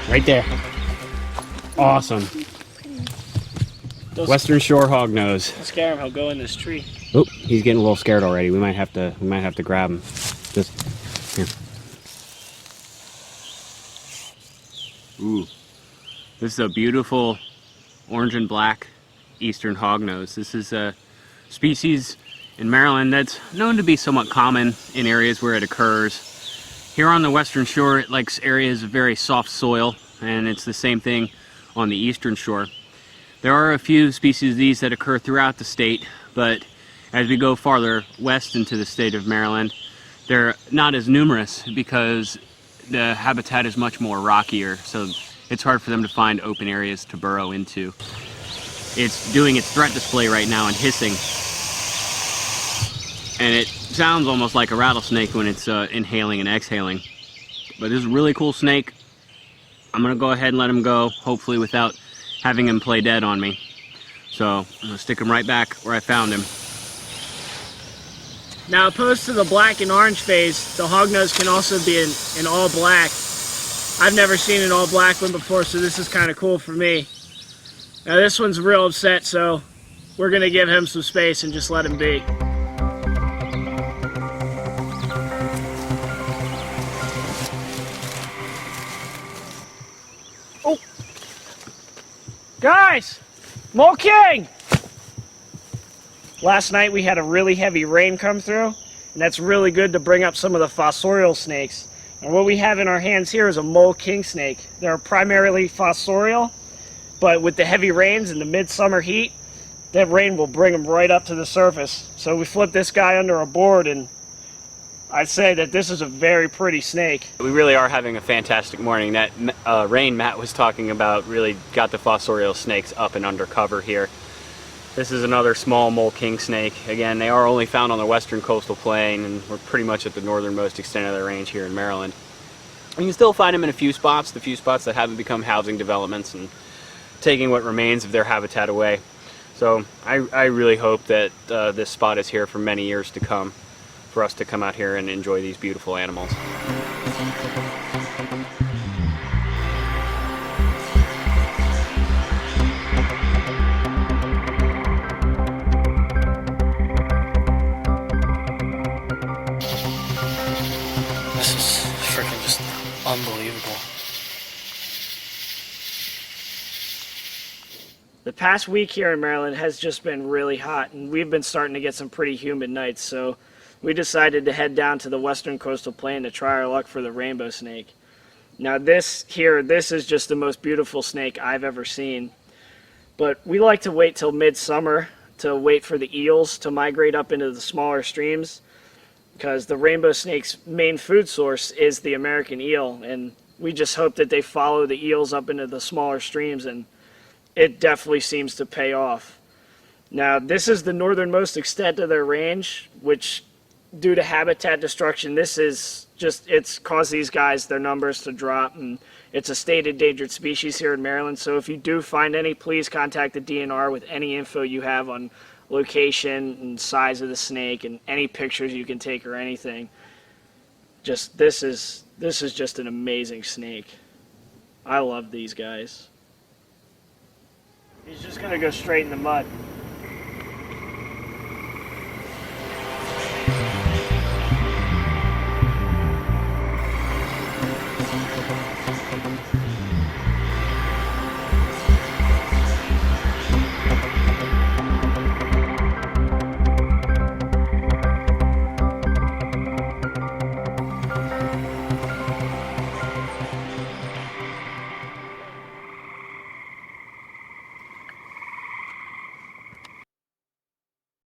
Right there. Awesome. Western Shore hognose. Don't scare him, he'll go in this tree. Oh, he's getting a little scared already. We might have to grab him. Just here. Ooh. This is a beautiful orange and black eastern hognose. This is a species in Maryland that's known to be somewhat common in areas where it occurs. Here on the Western Shore, it likes areas of very soft soil, and it's the same thing on the Eastern Shore. There are a few species of these that occur throughout the state, but as we go farther west into the state of Maryland, they're not as numerous because the habitat is much more rockier, so it's hard for them to find open areas to burrow into. It's doing its threat display right now and hissing. And it sounds almost like a rattlesnake when it's inhaling and exhaling. But this is a really cool snake. I'm gonna go ahead and let him go, hopefully without having him play dead on me. So I'm gonna stick him right back where I found him. Now, opposed to the black and orange phase, the hognose can also be in all black. I've never seen an all black one before, so this is kind of cool for me. Now this one's real upset, so we're gonna give him some space and just let him be. Oh! Guys! Mole King! Last night we had a really heavy rain come through, and that's really good to bring up some of the fossorial snakes. And what we have in our hands here is a mole kingsnake. They're primarily fossorial, but with the heavy rains and the midsummer heat, that rain will bring them right up to the surface. So we flipped this guy under a board, and I'd say that this is a very pretty snake. We really are having a fantastic morning. That rain Matt was talking about really got the fossorial snakes up and under cover here. This is another small mole kingsnake. Again, they are only found on the western coastal plain, and we're pretty much at the northernmost extent of their range here in Maryland. You can still find them in a few spots, the few spots that haven't become housing developments and taking what remains of their habitat away. So I really hope that this spot is here for many years to come, for us to come out here and enjoy these beautiful animals. Unbelievable. The past week here in Maryland has just been really hot, and we've been starting to get some pretty humid nights, so we decided to head down to the western coastal plain to try our luck for the rainbow snake. Now this is just the most beautiful snake I've ever seen, but we like to wait till midsummer to wait for the eels to migrate up into the smaller streams, because the rainbow snake's main food source is the American eel, and we just hope that they follow the eels up into the smaller streams, and it definitely seems to pay off. Now, this is the northernmost extent of their range, which, due to habitat destruction, it's caused these guys, their numbers to drop, and it's a state endangered species here in Maryland, so if you do find any, please contact the DNR with any info you have on location and size of the snake and any pictures you can take or anything. This is just an amazing snake. I love these guys. He's just gonna go straight in the mud.